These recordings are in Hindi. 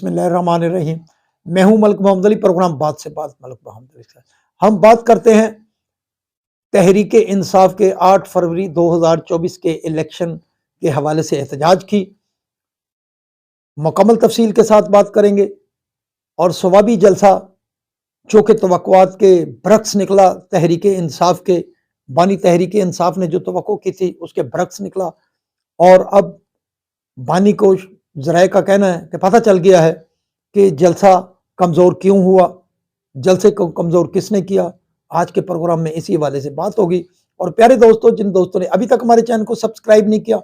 बिस्मिल्लाहिर्रहमानिर्रहीम। मैं हूं मलिक मोहम्मद अली। प्रोग्राम बात से बात मलिक मोहम्मद अली से हम बात करते हैं तहरीक इंसाफ के 8 फरवरी 2024 के इलेक्शन के हवाले से एहतजाज की मुकम्मल तफसील के साथ बात करेंगे और सवाबी जलसा जो कि तवक्कुआत के बरक्स निकला। तहरीक इंसाफ के बानी तहरीक इंसाफ ने जो तवक्को की थी उसके बरक्स निकला और अब बानी को ज़राए का कहना है कि पता चल गया है कि जलसा कमज़ोर क्यों हुआ, जलसे को कमज़ोर किसने किया। आज के प्रोग्राम में इसी हवाले से बात होगी। और प्यारे दोस्तों, जिन दोस्तों ने अभी तक हमारे चैनल को सब्सक्राइब नहीं किया,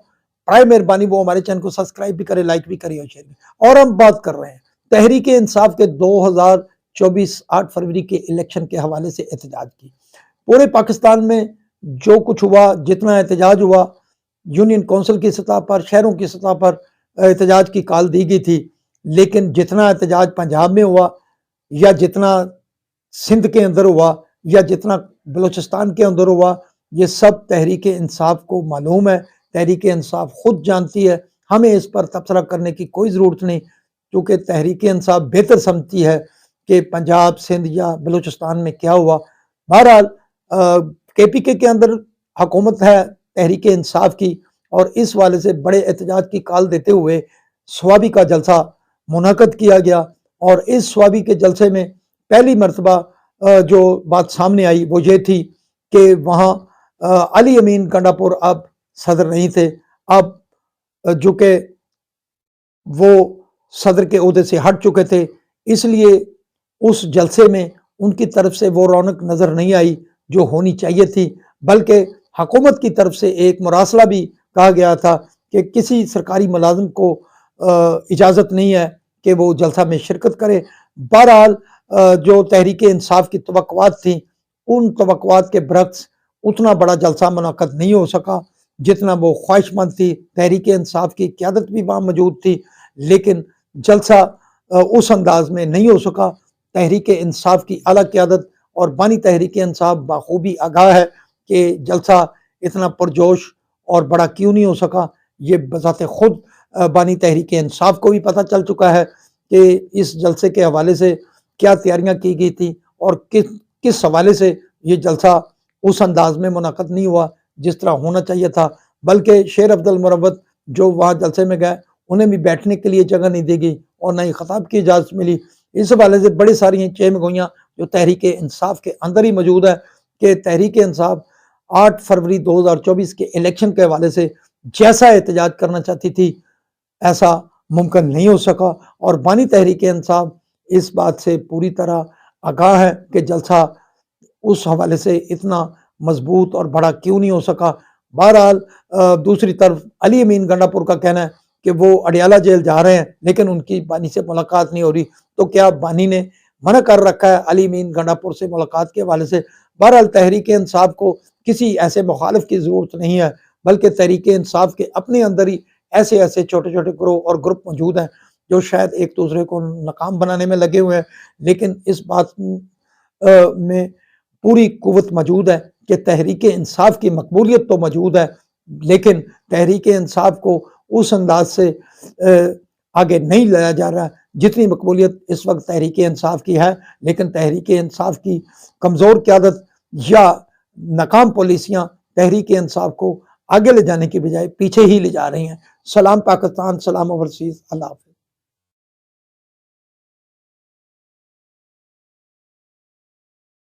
प्राय मेहरबानी वो हमारे चैनल को सब्सक्राइब भी करे, लाइक भी करे और शेयर भी। और हम बात कर रहे हैं तहरीक इंसाफ के 2024 8 फरवरी के इलेक्शन के हवाले से एहतजाज की। पूरे पाकिस्तान में जो कुछ हुआ, जितना एहतजाज हुआ, यूनियन कौंसिल की सतह पर, शहरों की सतह पर एहतजाज की कॉल दी गई थी, लेकिन जितना एहतजाज पंजाब में हुआ या जितना सिंध के अंदर हुआ या जितना बलूचिस्तान के अंदर हुआ, ये सब तहरीक इंसाफ को मालूम है। तहरीक इंसाफ खुद जानती है, हमें इस पर तबसरा करने की कोई ज़रूरत नहीं, क्योंकि तहरीक इंसाफ बेहतर समझती है कि पंजाब, सिंध या बलूचिस्तान में क्या हुआ। बहरहाल KPK के अंदर हुकूमत है तहरीक इंसाफ की, और इस वाले से बड़े एहतजाज की कॉल देते हुए स्वाबी का जलसा मुनक़द किया गया। और इस स्वाबी के जलसे में पहली मरतबा जो बात सामने आई वो ये थी कि वहाँ अली अमीन गंडापुर अब सदर नहीं थे। अब जो कि वो सदर के ओहदे से हट चुके थे, इसलिए उस जलसे में उनकी तरफ से वो रौनक नज़र नहीं आई जो होनी चाहिए थी, बल्कि हुकूमत की तरफ से एक मुरासला भी कहा गया था कि किसी सरकारी मुलाजिम को इजाज़त नहीं है कि वो जलसा में शिरकत करे। बहरहाल जो तहरीक इंसाफ की तवक्कुआत थी, उन तवक्कुआत के बरक्स उतना बड़ा जलसा मुनक़द नहीं हो सका जितना वो ख्वाहिशमंद थी। तहरीक इंसाफ की क़यादत भी वहाँ मौजूद थी, लेकिन जलसा उस अंदाज में नहीं हो सका। तहरीक इंसाफ की आला क़यादत और बानी तहरीक इंसाफ बाखूबी आगाह है कि जलसा इतना पुरजोश और बड़ा क्यों नहीं हो सका। ये बज़ाते खुद बानी तहरीक इंसाफ को भी पता चल चुका है कि इस जलसे के हवाले से क्या तैयारियां की गई थी और किस हवाले से ये जलसा उस अंदाज में मुनक़द नहीं हुआ जिस तरह होना चाहिए था, बल्कि शेर अब्दुल मुरव्वत जो वहाँ जलसे में गए उन्हें भी बैठने के लिए जगह नहीं दी गई और ना ही खताब की इजाज़त मिली। इस हवाले से बड़ी सारी चेम गोइयाँ जो तहरीक इंसाफ के अंदर ही मौजूद है कि तहरीक इंसाफ 8 फरवरी 2024 के इलेक्शन के हवाले से जैसा एहतजाज करना चाहती थी ऐसा मुमकिन नहीं हो सका। और बानी तहरीक इंसाफ इस बात से पूरी तरह आगाह है कि जलसा उस हवाले से इतना मजबूत और बड़ा क्यों नहीं हो सका। बहरहाल दूसरी तरफ अली अमीन गंडापुर का कहना है कि वो अडियाला जेल जा रहे हैं, लेकिन उनकी बानी से मुलाकात नहीं हो रही। तो क्या बानी ने मना कर रखा है अली अमीन गंडापुर से मुलाकात के हवाले से? बहरहाल तहरीक इंसाफ को किसी ऐसे मुखालिफ की ज़रूरत नहीं है, बल्कि तहरीक इंसाफ के अपने अंदर ही ऐसे ऐसे छोटे छोटे ग्रोह और ग्रुप मौजूद हैं जो शायद एक दूसरे को नाकाम बनाने में लगे हुए हैं। लेकिन इस बात में पूरी कुव्वत मौजूद है कि तहरीक इंसाफ की मकबूलियत तो मौजूद है, लेकिन तहरीक इंसाफ को उस अंदाज से आगे नहीं लाया जा रहा जितनी मकबूलियत इस वक्त तहरीक इंसाफ की है। लेकिन तहरीक इंसाफ की कमज़ोर क़यादत या नाकाम पॉलिसियाँ तहरीक इंसाफ को आगे ले जाने की बजाय पीछे ही ले जा रही हैं। सलाम पाकिस्तान, सलाम ओवरसीज़, अल्लाह।